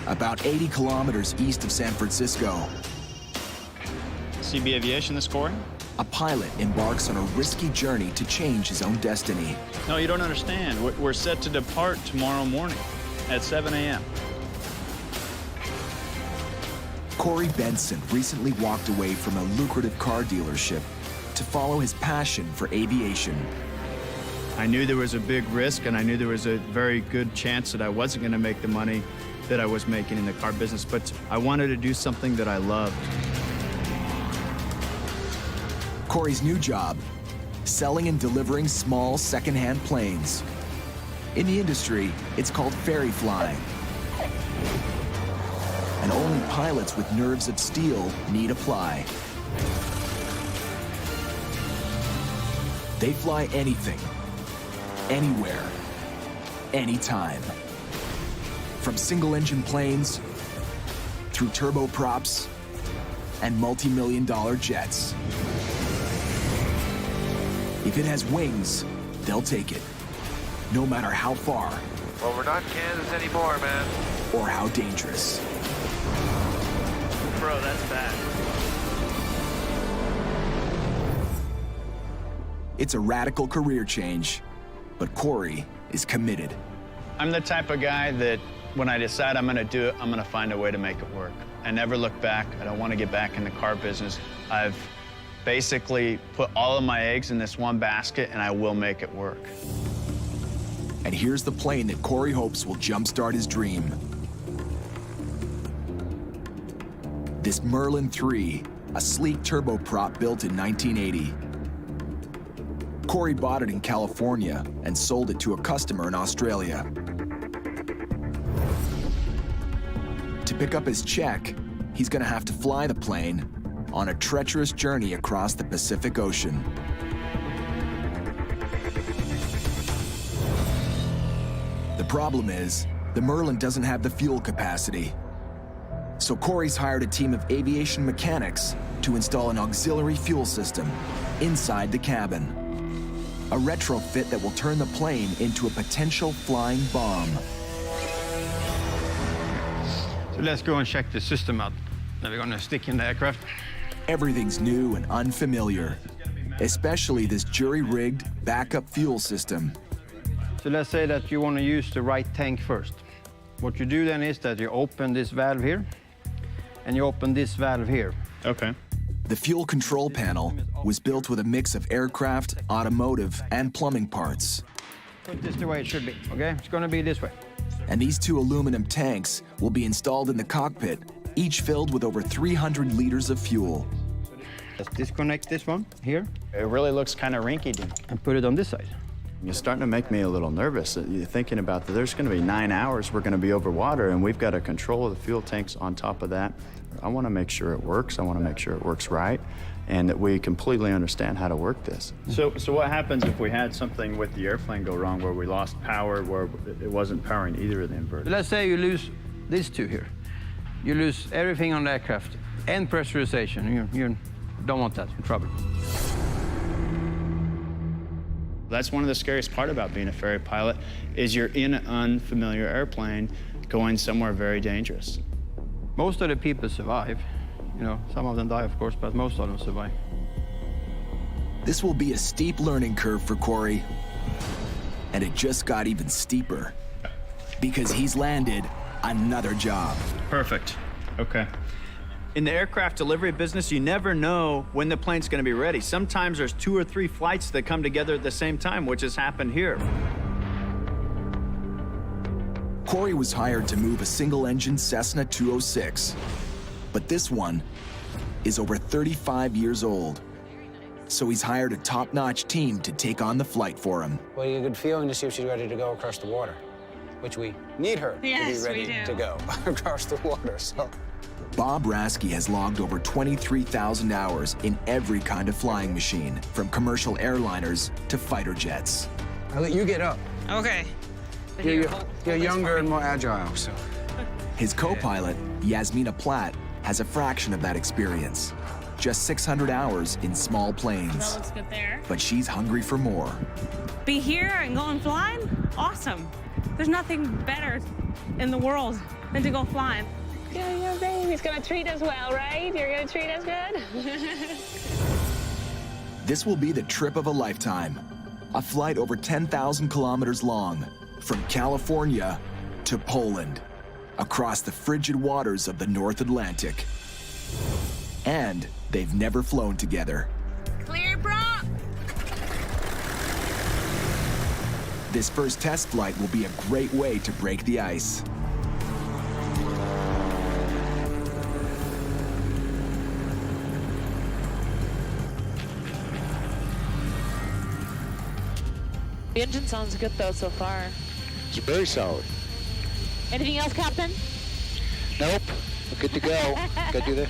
about 80 kilometers east of San Francisco. CB Aviation, this Corey? A pilot embarks on a risky journey to change his own destiny. No, you don't understand. We're set to depart tomorrow morning at 7 a.m. Corey Benson recently walked away from a lucrative car dealership to follow his passion for aviation. I knew there was a big risk, and I knew there was a very good chance that I wasn't going to make the money that I was making in the car business, but I wanted to do something that I loved. Corey's new job, selling and delivering small second-hand planes. In the industry, it's called ferry flying. And only pilots with nerves of steel need apply. They fly anything, anywhere, anytime. From single-engine planes, through turboprops, and multi-million-dollar jets. If it has wings, they'll take it, no matter how far. Well, we're not in Kansas anymore, man. Or how dangerous. Bro, that's bad. It's a radical career change, but Corey is committed. I'm the type of guy that when I decide I'm going to do it, I'm going to find a way to make it work. I never look back. I don't want to get back in the car business. I've basically put all of my eggs in this one basket, and I will make it work. And here's the plane that Corey hopes will jumpstart his dream. This Merlin 3, a sleek turboprop built in 1980. Corey bought it in California and sold it to a customer in Australia. To pick up his check, he's gonna have to fly the plane on a treacherous journey across the Pacific Ocean. The problem is, the Merlin doesn't have the fuel capacity. So Corey's hired a team of aviation mechanics to install an auxiliary fuel system inside the cabin. A retrofit that will turn the plane into a potential flying bomb. So let's go and check the system out that we're gonna stick in the aircraft. Everything's new and unfamiliar, especially this jury-rigged backup fuel system. So let's say that you want to use the right tank first. What you do then is that you open this valve here, and you open this valve here. Okay. The fuel control panel was built with a mix of aircraft, automotive, and plumbing parts. Put this the way it should be, okay? It's gonna be this way. And these two aluminum tanks will be installed in the cockpit, each filled with over 300 liters of fuel. Let's disconnect this one here It really looks kind of rinky-dink. and put it on this side. You're starting to make me a little nervous. You're thinking about that there's going to be 9 hours we're going to be over water, and we've got to control the fuel tanks on top of that. I want to make sure it works. I want to make sure it works right, and that we completely understand how to work this. So what happens if we had something with the airplane go wrong, where we lost power, where it wasn't powering either of the inverters? Let's say you lose these two here. You lose everything on the aircraft and pressurization. You don't want that, you're in trouble. That's one of the scariest part about being a ferry pilot, is you're in an unfamiliar airplane going somewhere very dangerous. Most of the people survive. You know, some of them die, of course, but most of them survive. This will be a steep learning curve for Corey, and it just got even steeper because he's landed another job. Perfect. Okay. In the aircraft delivery business, you never know when the plane's going to be ready. Sometimes there's 2 or 3 flights that come together at the same time, which has happened here. Corey was hired to move a single-engine Cessna 206, but this one is over 35 years old. So he's hired a top-notch team to take on the flight for him. Well, you get a feeling to see if she's ready to go across the water, which we need her to be ready to go across the water, so. Bob Rasky has logged over 23,000 hours in every kind of flying machine, from commercial airliners to fighter jets. I'll let you get up. Okay. You're younger and more agile, so. His co-pilot, Yasmina Platt, has a fraction of that experience. Just 600 hours in small planes. That looks good there. But she's hungry for more. Be here and going flying? Awesome. There's nothing better in the world than to go flying. Yeah, baby's gonna treat us well, right? You're gonna treat us good? This will be the trip of a lifetime. A flight over 10,000 kilometers long, from California to Poland, across the frigid waters of the North Atlantic. And they've never flown together. Clear, prop! This first test flight will be a great way to break the ice. The engine sounds good though so far. It's very solid. Anything else, Captain? Nope. We're good to go. Gotta do the.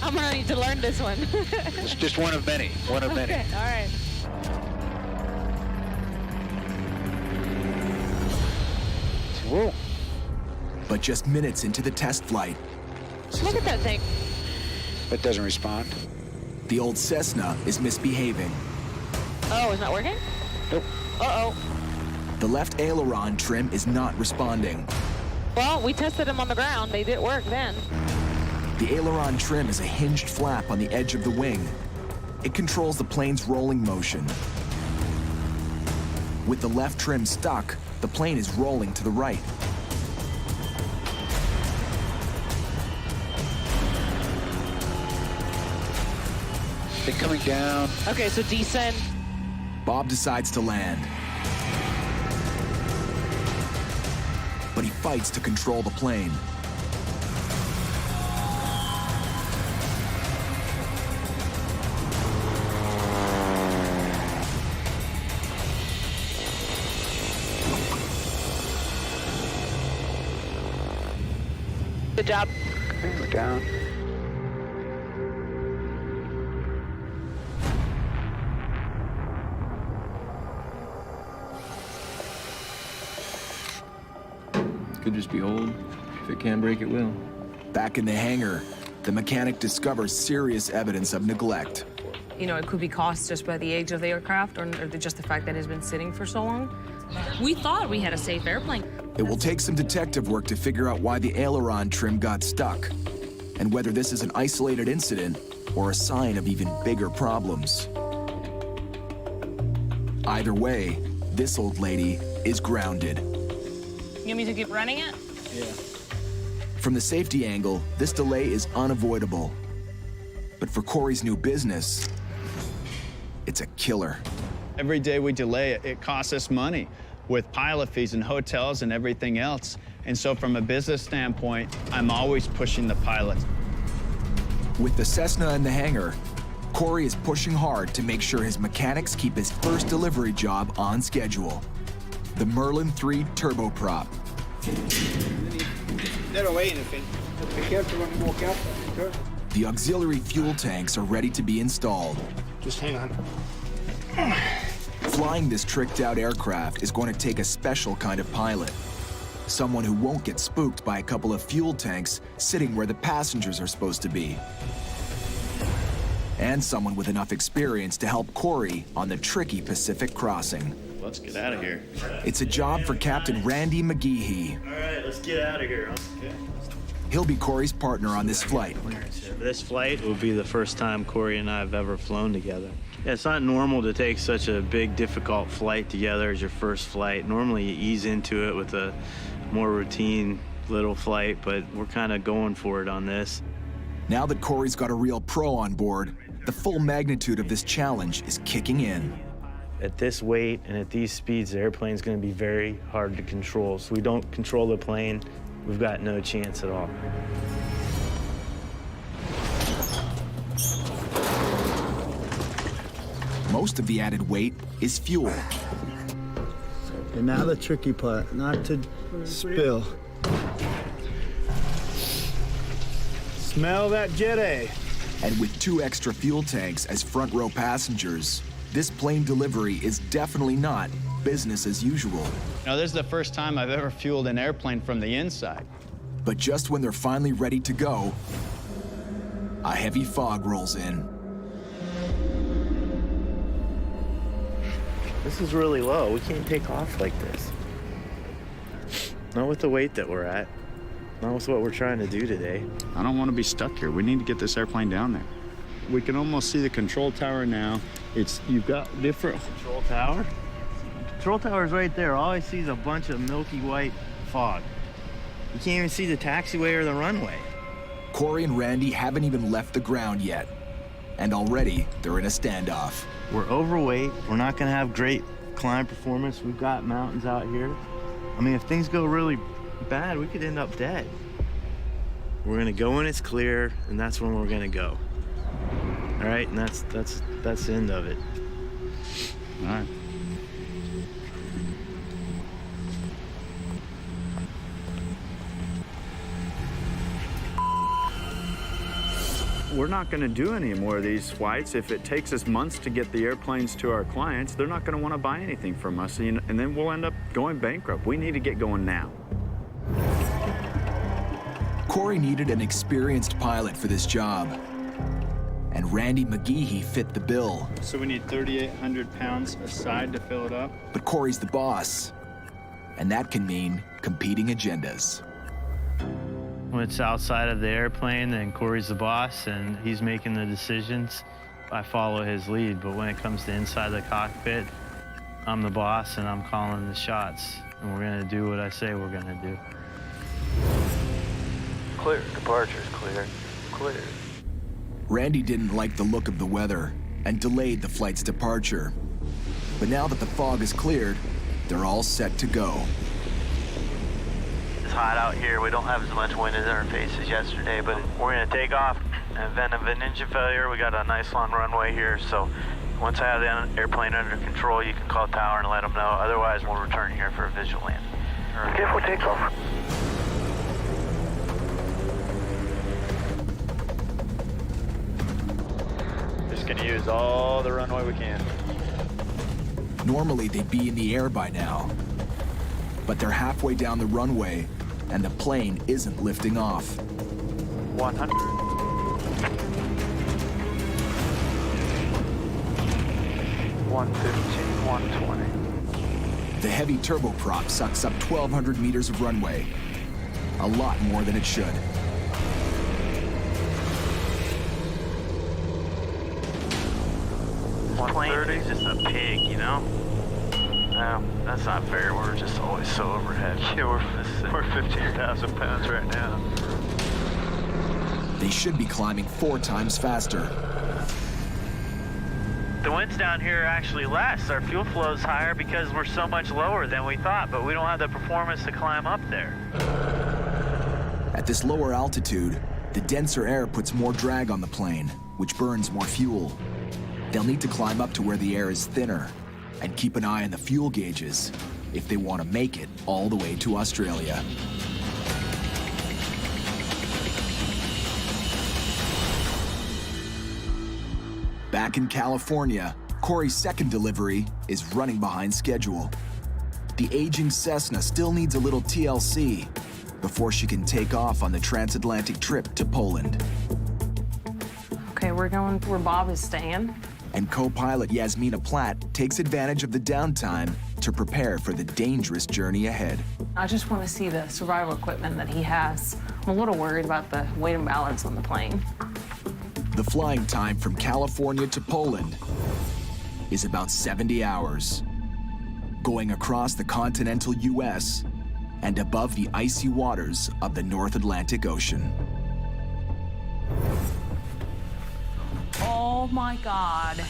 I'm gonna need to learn this one. It's just one of many. One of many. Okay, all right. Whoa. But just minutes into the test flight, Look at that thing. It doesn't respond. the old Cessna is misbehaving. Oh, it's not working? Nope. Uh-oh. The left aileron trim is not responding. Well, we tested them on the ground. They did work then. The aileron trim is a hinged flap on the edge of the wing. It controls the plane's rolling motion. With the left trim stuck, the plane is rolling to the right. They're coming down. Okay, so descend. Bob decides to land. But he fights to control the plane. Good job. Okay, we're down. Could just be old. If it can break, it will. Back in the hangar, the mechanic discovers serious evidence of neglect. You know, it could be caused just by the age of the aircraft or just the fact that it's been sitting for so long. We thought we had a safe airplane. It will take some detective work to figure out why the aileron trim got stuck, and whether this is an isolated incident or a sign of even bigger problems. Either way, this old lady is grounded. You want me to keep running it? From the safety angle, this delay is unavoidable. But for Corey's new business, it's a killer. Every day we delay it, it costs us money with pilot fees and hotels and everything else. And so from a business standpoint, I'm always pushing the pilots. With the Cessna in the hangar, Corey is pushing hard to make sure his mechanics keep his first delivery job on schedule. The Merlin 3 turboprop. They're away anything. Be careful when you walk out. Okay? The auxiliary fuel tanks are ready to be installed. Just hang on. Flying this tricked-out aircraft is going to take a special kind of pilot. Someone who won't get spooked by a couple of fuel tanks sitting where the passengers are supposed to be. And someone with enough experience to help Corey on the tricky Pacific crossing. Let's get out of here. It's a job for Captain Randy McGeehee. All right, let's get out of here. Okay. He'll be Corey's partner on this flight. This flight will be the first time Corey and I have ever flown together. Yeah, it's not normal to take such a big, difficult flight together as your first flight. Normally you ease into it with a more routine little flight, but we're kind of going for it on this. Now that Corey's got a real pro on board, the full magnitude of this challenge is kicking in. At this weight and at these speeds, the airplane's going to be very hard to control. So we don't control the plane, we've got no chance at all. Most of the added weight is fuel. And now the tricky part, not to spill. Smell that Jet A. And with 2 extra fuel tanks as front row passengers, this plane delivery is definitely not business as usual. Now, this is the first time I've ever fueled an airplane from the inside. But just when they're finally ready to go, a heavy fog rolls in. This is really low. We can't take off like this. Not with the weight that we're at. That's what we're trying to do today. I don't want to be stuck here. We need to get this airplane down there. We can almost see the control tower now. You've got different... Control tower? Control tower's right there. All I see is a bunch of milky white fog. You can't even see the taxiway or the runway. Corey and Randy haven't even left the ground yet, and already they're in a standoff. We're overweight. We're not going to have great climb performance. We've got mountains out here. I mean, if things go really bad, we could end up dead. We're going to go when it's clear, and that's when we're going to go. All right, and that's the end of it. All right. We're not going to do any more of these flights. If it takes us months to get the airplanes to our clients, they're not going to want to buy anything from us, and then we'll end up going bankrupt. We need to get going now. Corey needed an experienced pilot for this job, and Randy McGeehee fit the bill. So we need 3,800 pounds aside to fill it up. But Corey's the boss, and that can mean competing agendas. When it's outside of the airplane, then Corey's the boss and he's making the decisions. I follow his lead, but when it comes to inside the cockpit, I'm the boss and I'm calling the shots. And we're gonna do what I say we're gonna do. Clear. Departure's clear. Clear. Randy didn't like the look of the weather and delayed the flight's departure. But now that the fog is cleared, they're all set to go. It's hot out here. We don't have as much wind in our faces yesterday, but we're gonna take off. In the event of an engine failure, we got a nice long runway here, so once I have the airplane under control, you can call tower and let them know. Otherwise, we'll return here for a visual land. Okay, we'll take off. Just gonna use all the runway we can. Normally they'd be in the air by now, but they're halfway down the runway and the plane isn't lifting off. 100. 115, 120. The heavy turboprop sucks up 1,200 meters of runway, a lot more than it should. This plane is just a pig, you know? That's not fair. We're just always so overhead. Yeah, we're 15,000 pounds right now. They should be climbing 4 times faster. The winds down here are actually less. Our fuel flow is higher because we're so much lower than we thought, but we don't have the performance to climb up there. At this lower altitude, the denser air puts more drag on the plane, which burns more fuel. They'll need to climb up to where the air is thinner and keep an eye on the fuel gauges if they want to make it all the way to Australia. Back in California, Corey's second delivery is running behind schedule. The aging Cessna still needs a little TLC before she can take off on the transatlantic trip to Poland. Okay, we're going where Bob is staying. And co-pilot Yasmina Platt takes advantage of the downtime to prepare for the dangerous journey ahead. I just want to see the survival equipment that he has. I'm a little worried about the weight and balance on the plane. The flying time from California to Poland is about 70 hours, going across the continental U.S. and above the icy waters of the North Atlantic Ocean. Oh my God.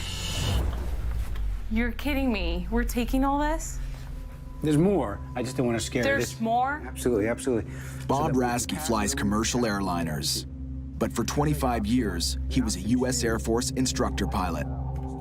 You're kidding me. We're taking all this? There's more. I just don't want to scare you. There's more? Absolutely, absolutely. Bob Rasky flies commercial airliners, but for 25 years, he was a U.S. Air Force instructor pilot,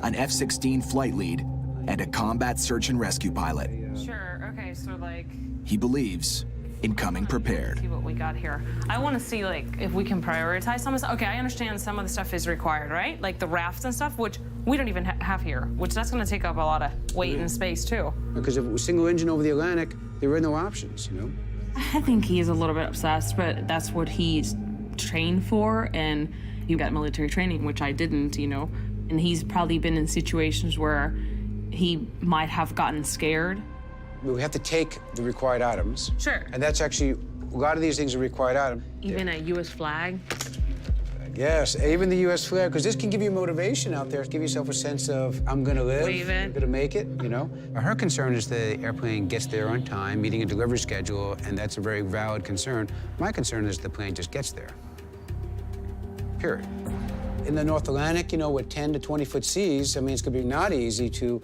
an F-16 flight lead, and a combat search and rescue pilot. Sure, okay, so like... He believes in coming prepared. See what we got here. I want to see, like, if we can prioritize some of this. Okay, I understand some of the stuff is required, right? Like the rafts and stuff, which we don't even have here, which that's going to take up a lot of weight and space, too. Because if it was single engine over the Atlantic, there were no options, you know? I think he's a little bit obsessed, but that's what he's trained for, and he got military training, which I didn't, you know? And he's probably been in situations where he might have gotten scared. We have to take the required items. Sure. And that's actually A lot of these things are required out. Even a U.S. flag. Yes, even the U.S. flag, because this can give you motivation out there, give yourself a sense of, I'm gonna live, Wave it. I'm gonna make it, you know? Her concern is the airplane gets there on time, meeting a delivery schedule, and that's a very valid concern. My concern is the plane just gets there, period. In the North Atlantic, you know, with 10 to 20-foot seas, I mean, it's gonna be not easy to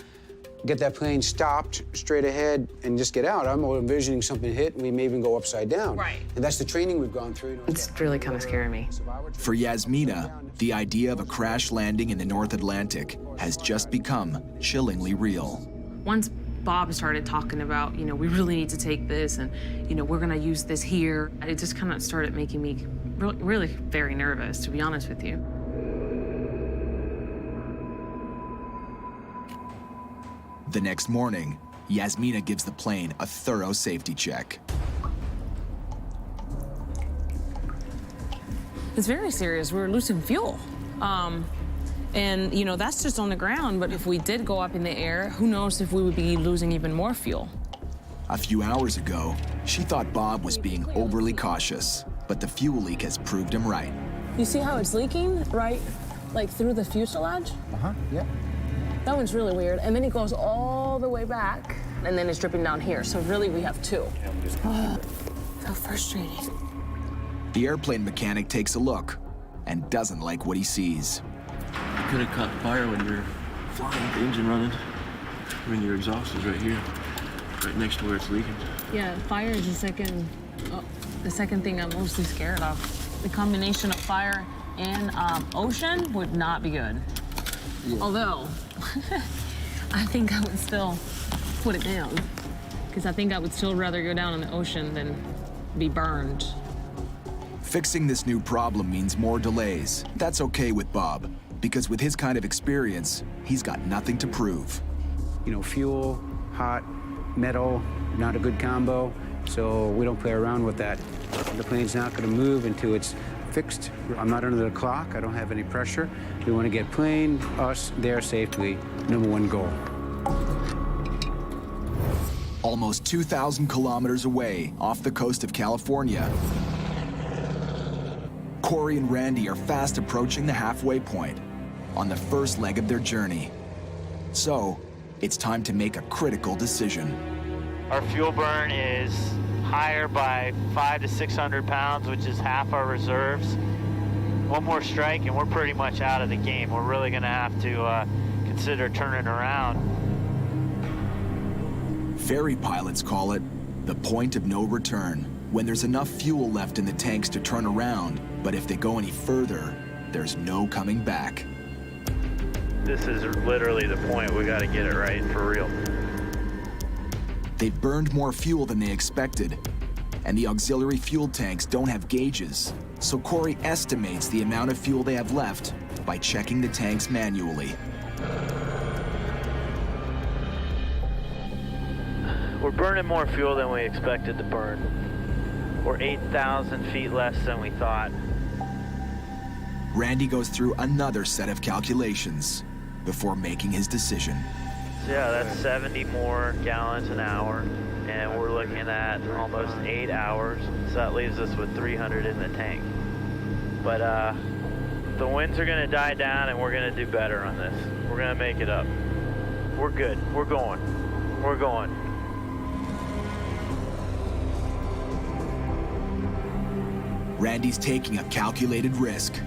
get that plane stopped straight ahead and just get out. I'm envisioning something hit, and we may even go upside down. Right. And that's the training we've gone through. It's really kind of scaring me. For Yasmina, the idea of a crash landing in the North Atlantic has just become chillingly real. Once Bob started talking about, you know, we really need to take this and, you know, we're gonna use this here, it just kind of started making me really very nervous, to be honest with you. The next morning, Yasmina gives the plane a thorough safety check. It's very serious. We're losing fuel. And, you know, that's just on the ground, but if we did go up in the air, who knows if we would be losing even more fuel. A few hours ago, she thought Bob was being overly cautious, but the fuel leak has proved him right. You see how it's leaking, right? Like through the fuselage? Uh-huh, yeah. That one's really weird. And then it goes all the way back, and then it's dripping down here. So really, we have two. How frustrating. The airplane mechanic takes a look and doesn't like what he sees. You could have caught fire when you're flying with the engine running. When your exhaust is right here, right next to where it's leaking. Yeah, fire is the second thing I'm mostly scared of. The combination of fire and ocean would not be good. Yeah. Although, I think I would still put it down, because I think I would still rather go down in the ocean than be burned. Fixing this new problem means more delays. That's okay with Bob, because with his kind of experience, he's got nothing to prove. You know, fuel, hot, metal, not a good combo, so we don't play around with that. The plane's not going to move until it's fixed. I'm not under the clock. I don't have any pressure. We want to get plane, us, there safely. Number one goal. Almost 2,000 kilometers away, off the coast of California, Corey and Randy are fast approaching the halfway point on the first leg of their journey. So, it's time to make a critical decision. Our fuel burn is higher by 500 to 600 pounds, which is half our reserves. One more strike and we're pretty much out of the game. We're really gonna have to consider turning around. Ferry pilots call it the point of no return, when there's enough fuel left in the tanks to turn around, but if they go any further, there's no coming back. This is literally the point. We gotta get it right for real. They've burned more fuel than they expected, and the auxiliary fuel tanks don't have gauges, so Corey estimates the amount of fuel they have left by checking the tanks manually. We're burning more fuel than we expected to burn. We're 8,000 feet less than we thought. Randy goes through another set of calculations before making his decision. Yeah, that's 70 more gallons an hour, and we're looking at almost 8 hours, so that leaves us with 300 in the tank. But the winds are gonna die down, and we're gonna do better on this. We're gonna make it up. We're good. We're going. We're going. Randy's taking a calculated risk.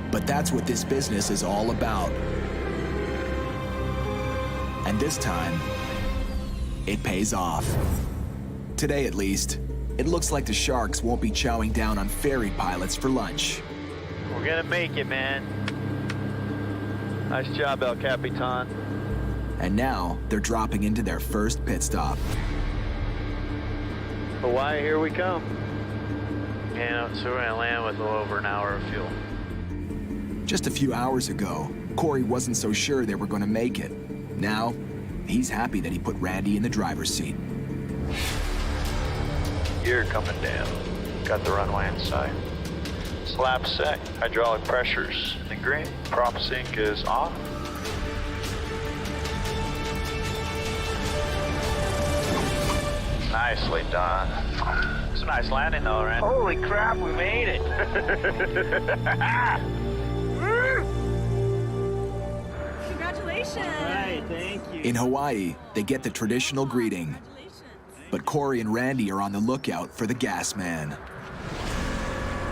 But that's what this business is all about. And this time, it pays off. Today, at least, it looks like the Sharks won't be chowing down on ferry pilots for lunch. We're gonna make it, man. Nice job, El Capitan. And now, they're dropping into their first pit stop. Hawaii, here we come. And so we're gonna land with a little over an hour of fuel. Just a few hours ago, Corey wasn't so sure they were going to make it. Now, he's happy that he put Randy in the driver's seat. Gear coming down. Got the runway in sight. Slab set. Hydraulic pressures in the green. Prop sync is off. Nice. Nicely done. It's a nice landing though, right? Holy crap, we made it. Congratulations. Right, thank you. In Hawaii, they get the traditional greeting. But Corey and Randy are on the lookout for the gas man.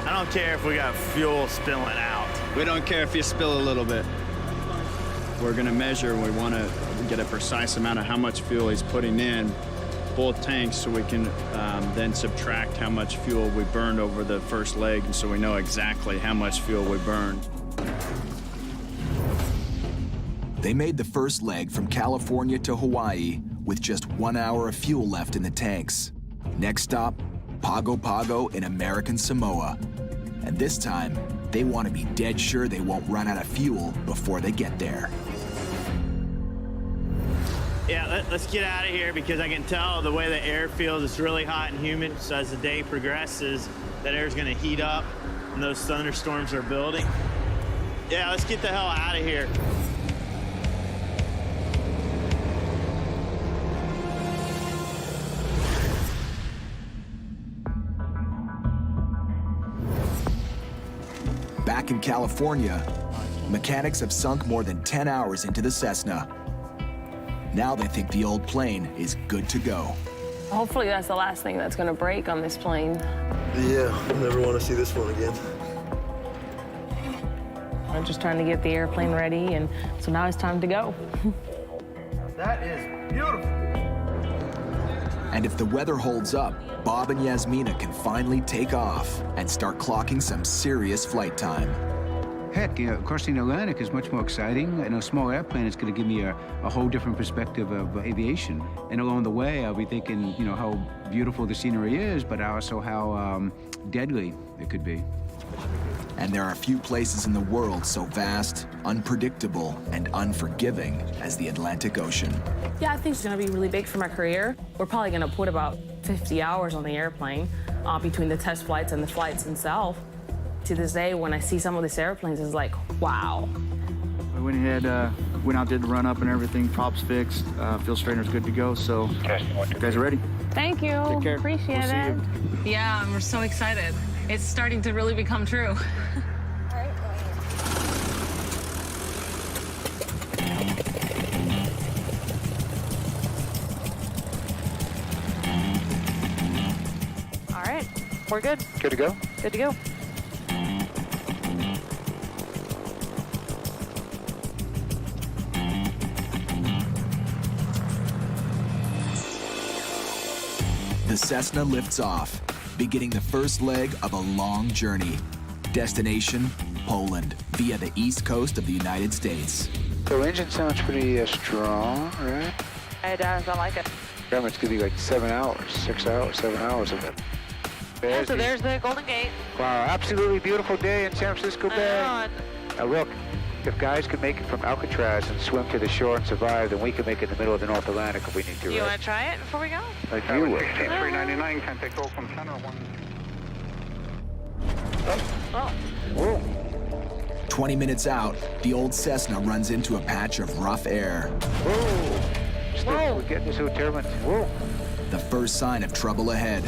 I don't care if we got fuel spilling out. We don't care if you spill a little bit. We're gonna measure, we wanna get a precise amount of how much fuel he's putting in, both tanks, so we can then subtract how much fuel we burned over the first leg, and so we know exactly how much fuel we burned. They made the first leg from California to Hawaii with just 1 hour of fuel left in the tanks. Next stop, Pago Pago in American Samoa. And this time, they want to be dead sure they won't run out of fuel before they get there. Yeah, let's get out of here because I can tell the way the air feels, it's really hot and humid. So as the day progresses, that air's gonna heat up and those thunderstorms are building. Yeah, let's get the hell out of here. Back in California, mechanics have sunk more than 10 hours into the Cessna. Now they think the old plane is good to go. Hopefully that's the last thing that's gonna break on this plane. Yeah, I'll never want to see this one again. I'm just trying to get the airplane ready, and so now it's time to go. That is beautiful. And if the weather holds up, Bob and Yasmina can finally take off and start clocking some serious flight time. Heck, crossing the Atlantic is much more exciting. In a small airplane, it's going to give me a whole different perspective of aviation. And along the way, I'll be thinking, how beautiful the scenery is, but also how deadly it could be. And there are few places in the world so vast, unpredictable, and unforgiving as the Atlantic Ocean. Yeah, I think it's gonna be really big for my career. We're probably gonna put about 50 hours on the airplane between the test flights and the flights themselves. To this day, when I see some of these airplanes, it's like, wow. We went ahead, went out, did the run up and everything, props fixed, fuel straighter's good to go, so you guys are ready? Thank you. Take care. Appreciate We'll see it. you. Yeah, we're so excited. It's starting to really become true. All right, we're good. Good to go? Good to go. The Cessna lifts off, beginning the first leg of a long journey. Destination, Poland, via the east coast of the United States. The engine sounds pretty strong, right? It does, I like it. It's gonna be like 7 hours, 6 hours, 7 hours of it. Yeah, so there's the Golden Gate. Wow, absolutely beautiful day in San Francisco Bay. Now look, if guys can make it from Alcatraz and swim to the shore and survive, then we can make it in the middle of the North Atlantic if we need to. You right? want to try it before we go? Like you would. 399 can take off from center one. Oh. Whoa. 20 minutes out, the old Cessna runs into a patch of rough air. Whoa. Whoa. We're getting this turbulence. Whoa. The first sign of trouble ahead.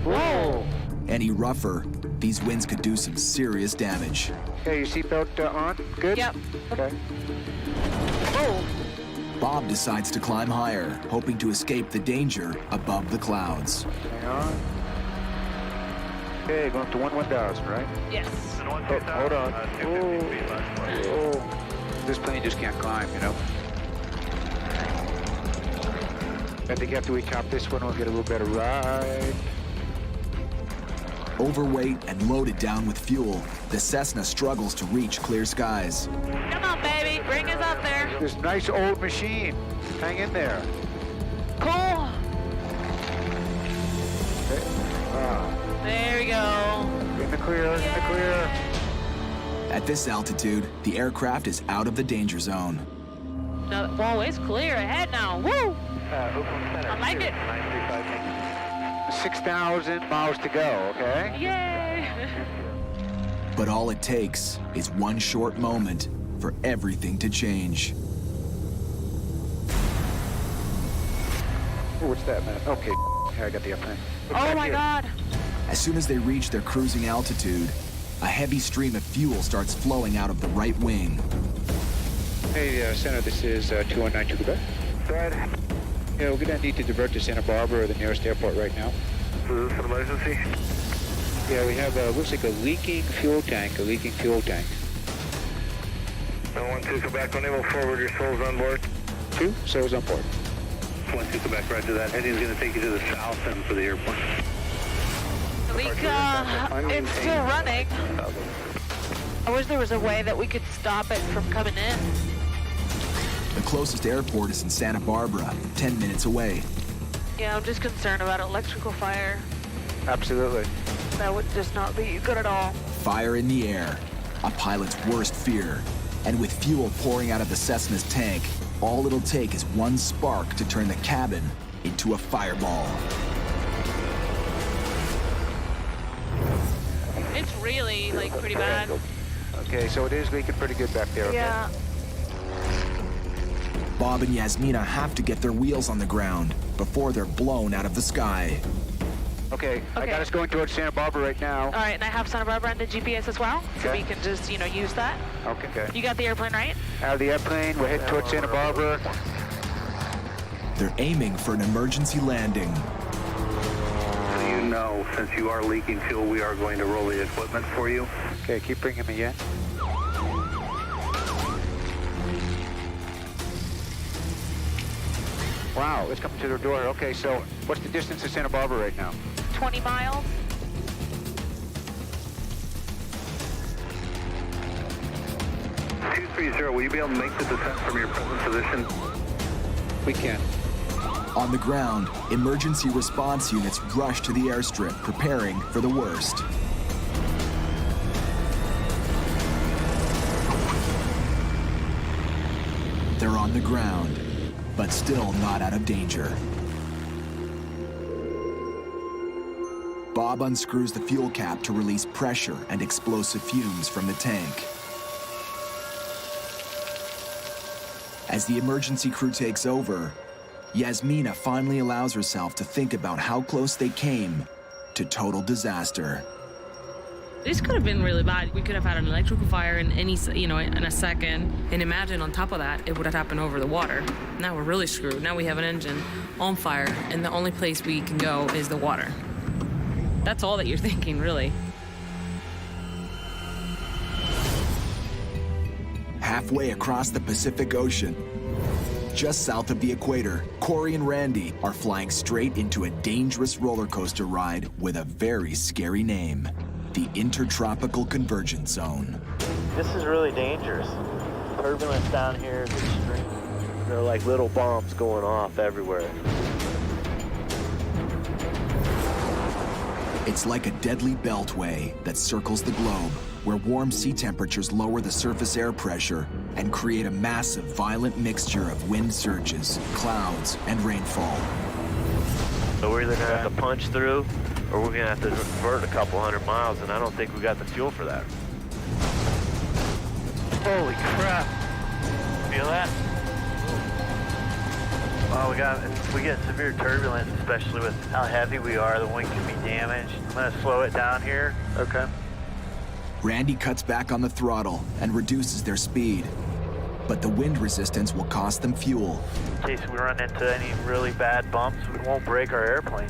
Whoa. Any rougher, these winds could do some serious damage. Hey, your seatbelt on? Good? Yep. Okay. Whoa. Bob decides to climb higher, hoping to escape the danger above the clouds. Hang on. Okay, going up to 1,000, right? Yes. Oh, hold on. Oh. This plane just can't climb, I think after we top this one, we'll get a little better ride. Overweight and loaded down with fuel, the Cessna struggles to reach clear skies. Come on, baby. Bring us up there. This nice old machine. Hang in there. Cool. Okay. There we go. In the clear, in the clear. At this altitude, the aircraft is out of the danger zone. No, whoa, it's clear ahead now. Woo! I like it. 6,000 miles to go, okay? Yay! But all it takes is one short moment for everything to change. Oh, what's that, man? Okay. Here, I got the airplane. Look Oh back my here. God. As soon as they reach their cruising altitude, a heavy stream of fuel starts flowing out of the right wing. Hey, Center, this is 2192 Quebec. Go ahead. Yeah, we're gonna need to divert to Santa Barbara, the nearest airport right now. Is this an emergency? Yeah, we have, looks like a leaking fuel tank, No 1-2 Quebec, when they will forward your souls on board. 2, souls on board. 1-2 Quebec, roger that. Heading's going to take you to the south end for the airport. The leak, it's still running. I wish there was a way that we could stop it from coming in. The closest airport is in Santa Barbara, 10 minutes away. Yeah, I'm just concerned about electrical fire. Absolutely. That would just not be good at all. Fire in the air, a pilot's worst fear. And with fuel pouring out of the Cessna's tank, all it'll take is one spark to turn the cabin into a fireball. It's really, like, pretty bad. Okay, so it is leaking pretty good back there, okay? Yeah. Bob and Yasmina have to get their wheels on the ground before they're blown out of the sky. Okay, I Okay. got us going towards Santa Barbara right now. All right, and I have Santa Barbara and the GPS as well, so Okay. we can just, use that. Okay. You got the airplane right? Out of the airplane, we're heading towards Santa Barbara. They're aiming for an emergency landing. So you know, since you are leaking fuel, we are going to roll the equipment for you. Okay, keep bringing me in. Wow, it's coming to the door. Okay, so what's the distance to Santa Barbara right now? 20 miles. Will you be able to make the descent from your present position? We can. On the ground, emergency response units rush to the airstrip, preparing for the worst. They're on the ground, but still not out of danger. Bob unscrews the fuel cap to release pressure and explosive fumes from the tank. As the emergency crew takes over, Yasmina finally allows herself to think about how close they came to total disaster. This could have been really bad. We could have had an electrical fire in in a second. And imagine on top of that, it would have happened over the water. Now we're really screwed. Now we have an engine on fire, and the only place we can go is the water. That's all that you're thinking, really. Halfway across the Pacific Ocean, just south of the equator, Corey and Randy are flying straight into a dangerous roller coaster ride with a very scary name, the Intertropical Convergence Zone. This is really dangerous. Turbulence down here is extreme. There are like little bombs going off everywhere. It's like a deadly beltway that circles the globe, where warm sea temperatures lower the surface air pressure and create a massive, violent mixture of wind surges, clouds, and rainfall. So we're either gonna have to punch through, or we're gonna have to divert a couple 100 miles, and I don't think we got the fuel for that. Holy crap! Feel that? Well, if we get severe turbulence, especially with how heavy we are, the wing can be damaged. I'm gonna slow it down here. Okay. Randy cuts back on the throttle and reduces their speed, but the wind resistance will cost them fuel. In case we run into any really bad bumps, we won't break our airplane.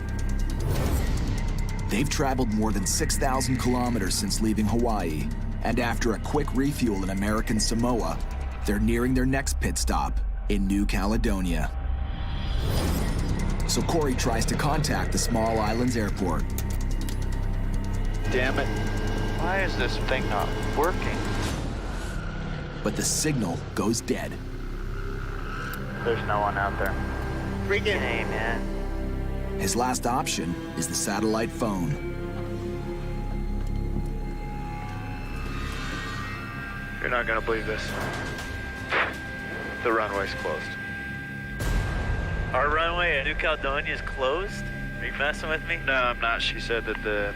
They've traveled more than 6,000 kilometers since leaving Hawaii, and after a quick refuel in American Samoa, they're nearing their next pit stop in New Caledonia. So Corey tries to contact the small island's airport. Damn it. Why is this thing not working? But the signal goes dead. There's no one out there. Freaking hey, man. His last option is the satellite phone. You're not gonna believe this. The runway's closed. Our runway at New Caledonia is closed? Are you messing with me? No, I'm not. She said that the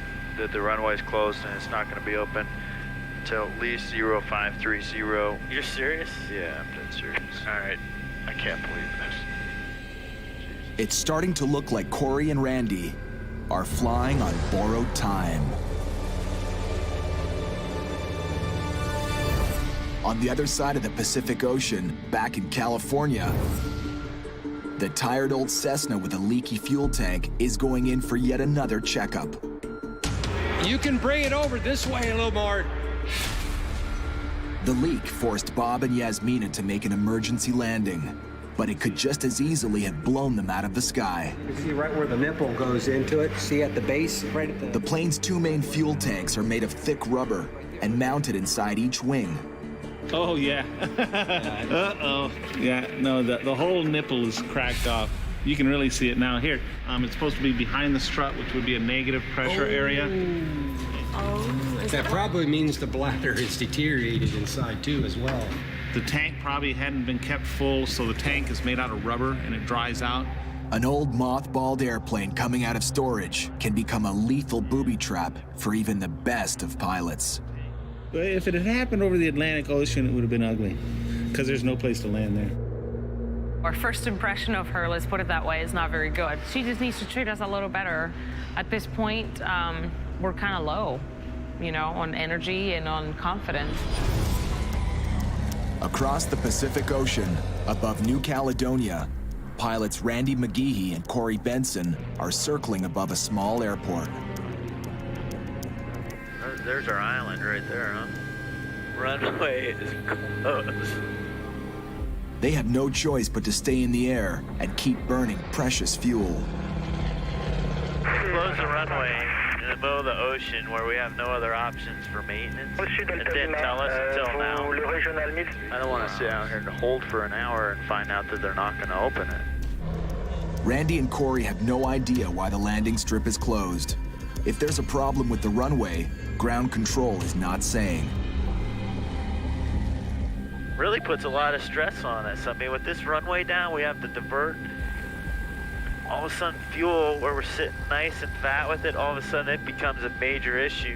runway's closed and it's not gonna be open until at least 0530. You're serious? Yeah, I'm dead serious. All right. I can't believe this. Jeez. It's starting to look like Corey and Randy are flying on borrowed time. On the other side of the Pacific Ocean, back in California, the tired old Cessna with a leaky fuel tank is going in for yet another checkup. You can bring it over this way a little more. The leak forced Bob and Yasmina to make an emergency landing, but it could just as easily have blown them out of the sky. You see right where the nipple goes into it, see at the base, right at The plane's two main fuel tanks are made of thick rubber and mounted inside each wing. Oh, yeah. Uh-oh. Yeah, no, the whole nipple is cracked off. You can really see it now. Here, it's supposed to be behind the strut, which would be a negative pressure area. That probably means the bladder is deteriorated inside too as well. The tank probably hadn't been kept full, so the tank is made out of rubber and it dries out. An old mothballed airplane coming out of storage can become a lethal booby trap for even the best of pilots. If it had happened over the Atlantic Ocean, it would have been ugly, because there's no place to land there. Our first impression of her, let's put it that way, is not very good. She just needs to treat us a little better. At this point, we're kind of low, you know, on energy and on confidence. Across the Pacific Ocean, above New Caledonia, pilots Randy McGehee and Corey Benson are circling above a small airport. There's our island right there, huh? Runway is closed. They have no choice but to stay in the air and keep burning precious fuel. Close the runway in the middle of the ocean where we have no other options for maintenance. It didn't tell us until now. I don't want to sit out here and hold for an hour and find out that they're not going to open it. Randy and Corey have no idea why the landing strip is closed. If there's a problem with the runway, ground control is not saying. Really puts a lot of stress on us. I mean, with this runway down, we have to divert. All of a sudden, fuel, where we're sitting nice and fat with it, all of a sudden it becomes a major issue.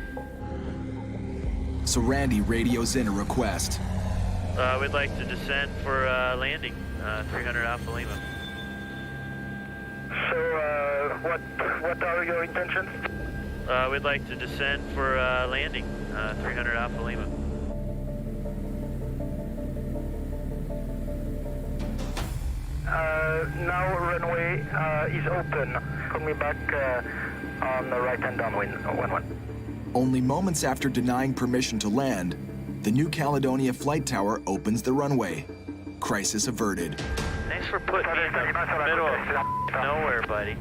So Randy radios in a request. We'd like to descend for landing, 300 Alpha Lima. So, what are your intentions? We'd like to descend for landing, 300 Alpha Lima. Now runway is open. Call me back on the right-hand downwind, 11. Only moments after denying permission to land, the New Caledonia flight tower opens the runway. Crisis averted. Thanks for putting me in the middle of nowhere, buddy.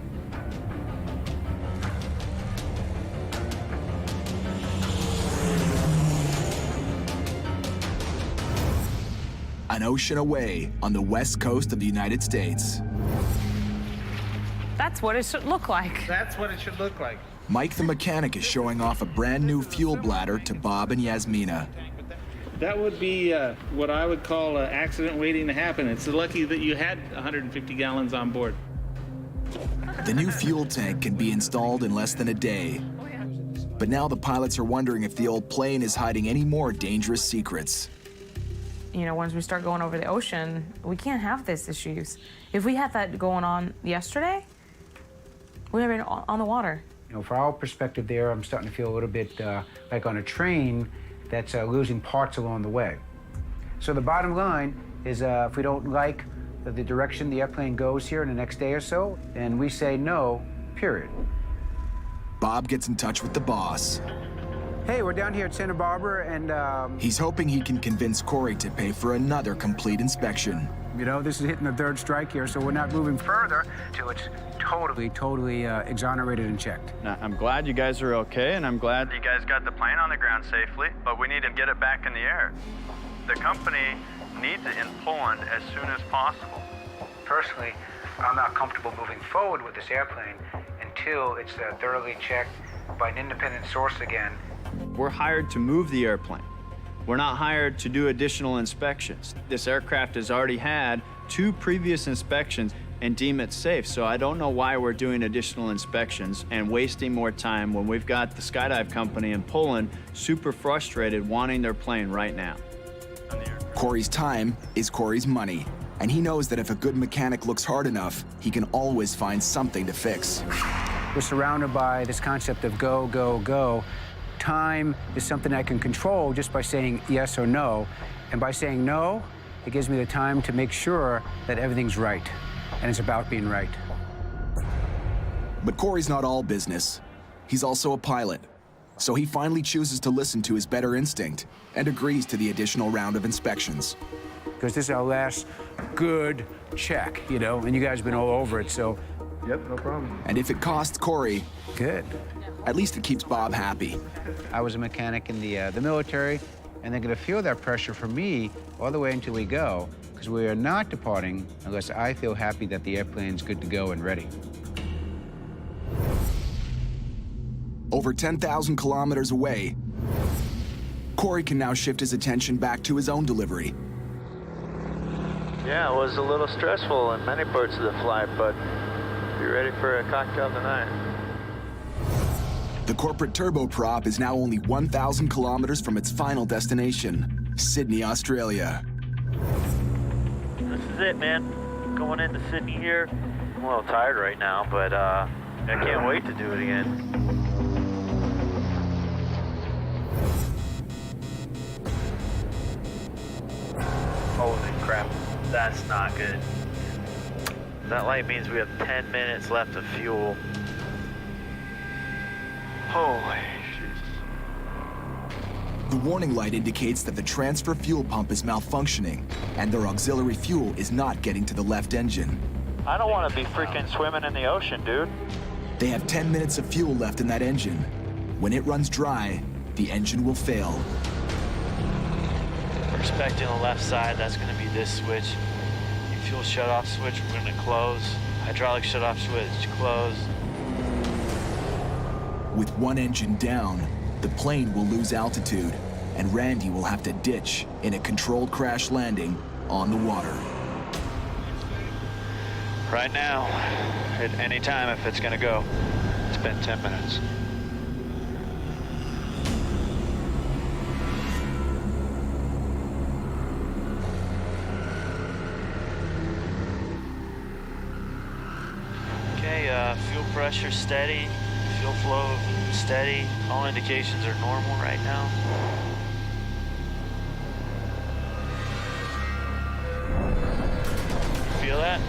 An ocean away on the west coast of the United States. That's what it should look like. That's what it should look like. Mike the mechanic is showing off a brand new fuel bladder to Bob and Yasmina. That would be what I would call an accident waiting to happen. It's lucky that you had 150 gallons on board. The new fuel tank can be installed in less than a day. But now the pilots are wondering if the old plane is hiding any more dangerous secrets. You know, once we start going over the ocean, we can't have these issues. If we had that going on yesterday, we would have been on the water. You know, from our perspective there, I'm starting to feel a little bit like on a train that's losing parts along the way. So the bottom line is if we don't like the direction the airplane goes here in the next day or so, then we say no, period. Bob gets in touch with the boss. Hey, we're down here at Santa Barbara, and He's hoping he can convince Corey to pay for another complete inspection. you know, this is hitting the third strike here, so we're not moving further till it's totally exonerated and checked. I'm glad you guys are okay, and I'm glad you guys got the plane on the ground safely, but we need to get it back in the air. The company needs it in Poland as soon as possible. Personally, I'm not comfortable moving forward with this airplane until it's thoroughly checked by an independent source again. We're hired to move the airplane. We're not hired to do additional inspections. This aircraft has already had 2 previous inspections and deem it safe, so I don't know why we're doing additional inspections and wasting more time when we've got the skydive company in Poland super frustrated wanting their plane right now. Corey's time is Corey's money. And he knows that if a good mechanic looks hard enough, he can always find something to fix. We're surrounded by this concept of go, go, go. Time is something I can control just by saying yes or no. And by saying no, it gives me the time to make sure that everything's right. And it's about being right. But Corey's not all business. He's also a pilot. So he finally chooses to listen to his better instinct and agrees to the additional round of inspections. Because this is our last good check, you know, and you guys have been all over it, so. Yep, no problem. And if it costs Corey, good. At least it keeps Bob happy. I was a mechanic in the military, and they're going to feel that pressure from me all the way until we go, because we are not departing unless I feel happy that the airplane's good to go and ready. Over 10,000 kilometers away, Corey can now shift his attention back to his own delivery. Yeah, it was a little stressful in many parts of the flight, but be ready for a cocktail tonight. The corporate turboprop is now only 1,000 kilometers from its final destination, Sydney, Australia. This is it, man. Going into Sydney here. I'm a little tired right now, but I can't wait to do it again. Holy crap, that's not good. That light means we have 10 minutes left of fuel. Holy The warning light indicates that the transfer fuel pump is malfunctioning and their auxiliary fuel is not getting to the left engine. I don't want to be freaking swimming in the ocean, dude. They have 10 minutes of fuel left in that engine. When it runs dry, the engine will fail. We're expecting the left side, that's going to be this switch. The fuel shut-off switch, we're going to close. Hydraulic shut-off switch, close. With one engine down, the plane will lose altitude, and Randy will have to ditch in a controlled crash landing on the water. Right now, at any time if it's going to go. It's been 10 minutes. Okay, fuel pressure steady, fuel flow steady. All indications are normal right now. Feel that?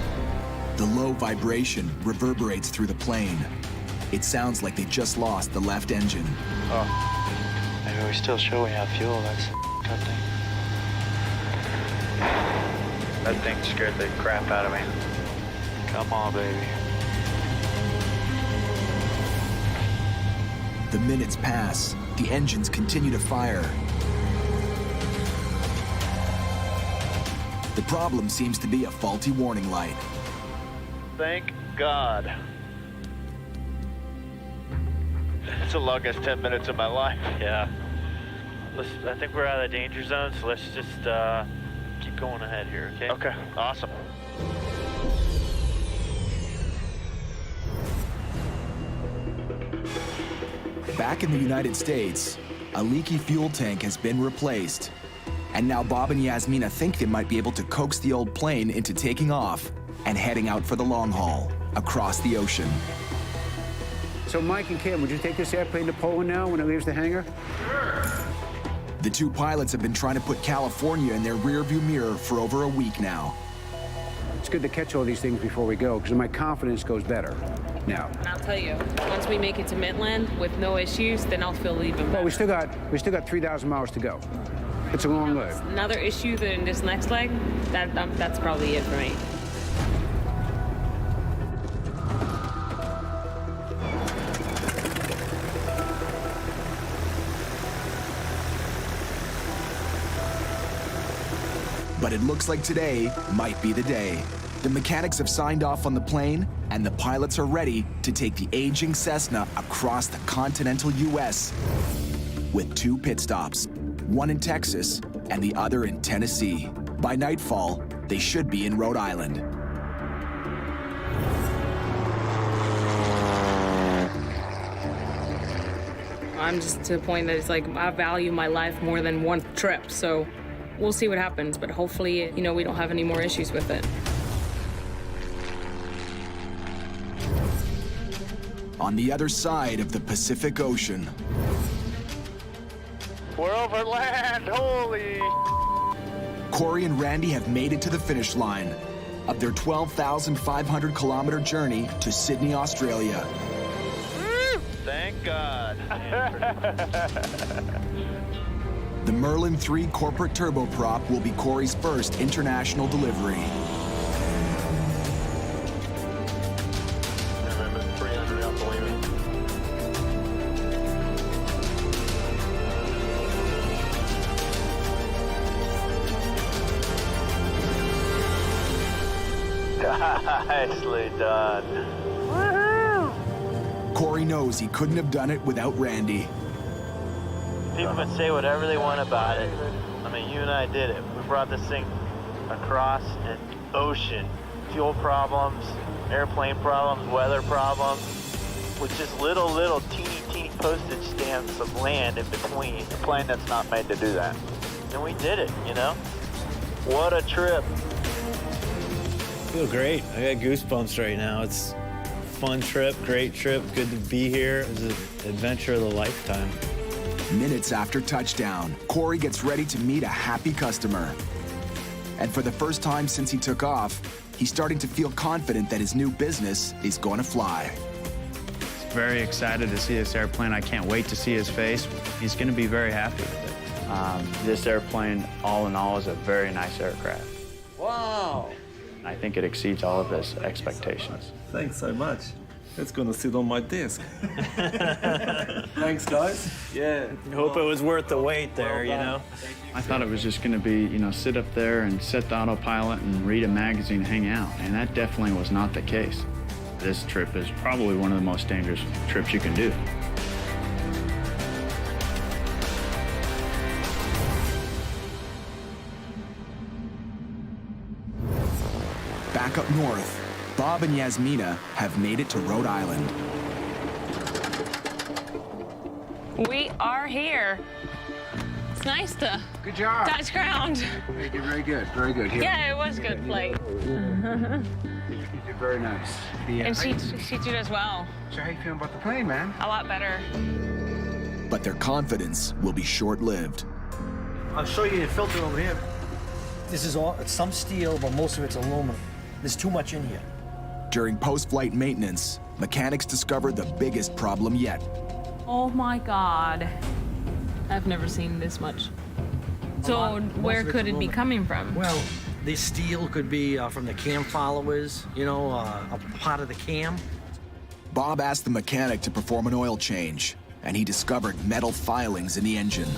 The low vibration reverberates through the plane. It sounds like they just lost the left engine. Oh, maybe we still show we have fuel. That's a good thing. That thing scared the crap out of me. Come on, baby. The minutes pass. The engines continue to fire. The problem seems to be a faulty warning light. Thank God. It's the longest 10 minutes of my life. Yeah. I think we're out of the danger zone, so let's just keep going ahead here, okay? Okay. Awesome. Back in the United States, a leaky fuel tank has been replaced. And now Bob and Yasmina think they might be able to coax the old plane into taking off and heading out for the long haul across the ocean. So Mike and Kim, would you take this airplane to Poland now when it leaves the hangar? Sure. The two pilots have been trying to put California in their rearview mirror for over a week now. It's good to catch all these things before we go, because my confidence goes better now. And I'll tell you, once we make it to Midland with no issues, then I'll feel even better. Well, we still got 3,000 miles to go. It's a long way. Another issue in this next leg, that's probably it for me. But it looks like today might be the day. The mechanics have signed off on the plane, and the pilots are ready to take the aging Cessna across the continental U.S. with 2 pit stops, one in Texas and the other in Tennessee. By nightfall, they should be in Rhode Island. I'm just to the point that it's like I value my life more than one trip, so we'll see what happens, but hopefully, you know, we don't have any more issues with it. On the other side of the Pacific Ocean, We're over land, holy. Corey and Randy have made it to the finish line of their 12,500-kilometer journey to Sydney, Australia. Thank God. The Merlin 3 corporate turboprop will be Corey's first international delivery. Nicely done. Woohoo! Corey knows he couldn't have done it without Randy. People can say whatever they want about it. I mean, you and I did it. We brought this thing across an ocean. Fuel problems, airplane problems, weather problems, with just little teeny postage stamps of land in between. A plane that's not made to do that. And we did it, you know? What a trip. I feel great. I got goosebumps right now. It's a fun trip, great trip, good to be here. It was an adventure of the lifetime. Minutes after touchdown, Corey gets ready to meet a happy customer. And for the first time since he took off, he's starting to feel confident that his new business is going to fly. Very excited to see this airplane. I can't wait to see his face. He's going to be very happy with it. This airplane, all in all, is a very nice aircraft. Wow. I think it exceeds all of his expectations. Thanks so much. It's gonna sit on my desk. Thanks, guys. Yeah. Hope it was worth the wait there, you know? I thought it was just going to be, you know, sit up there and set the autopilot and read a magazine and hang out. And that definitely was not the case. This trip is probably one of the most dangerous trips you can do. Back up north, Bob and Yasmina have made it to Rhode Island. We are here. It's nice to Good job. touch ground. Very good, very good, very good. Here. Yeah, it was good flight. You did very nice. And she did as well. So how you feeling about the plane, man? A lot better. But their confidence will be short-lived. I'll show you the filter over here. This is all, it's some steel, but most of it's aluminum. There's too much in here. During post-flight maintenance, mechanics discovered the biggest problem yet. Oh my God. I've never seen this much. So where could it be coming from? Well, the steel could be from the cam followers, you know, a part of the cam. Bob asked the mechanic to perform an oil change, and he discovered metal filings in the engine.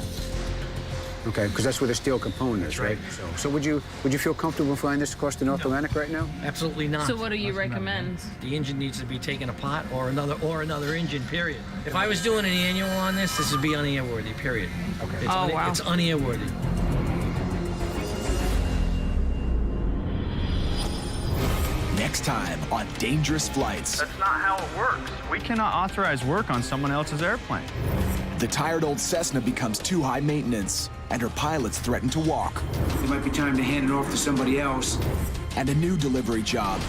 Okay, because that's where the steel component is, right? So would you feel comfortable flying this across the North Atlantic right now? Absolutely not. So what do you recommend? The engine needs to be taken apart, or another engine, period. If I was doing an annual on this would be unairworthy, period. Okay. Wow. It's unairworthy. Next time on Dangerous Flights. That's not how it works. We cannot authorize work on someone else's airplane. The tired old Cessna becomes too high maintenance, and her pilots threaten to walk. It might be time to hand it off to somebody else. And a new delivery job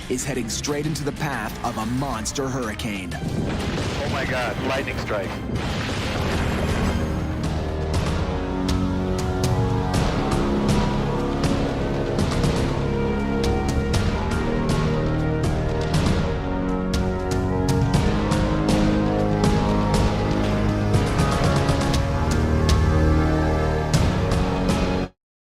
is heading straight into the path of a monster hurricane. Oh my God, lightning strike.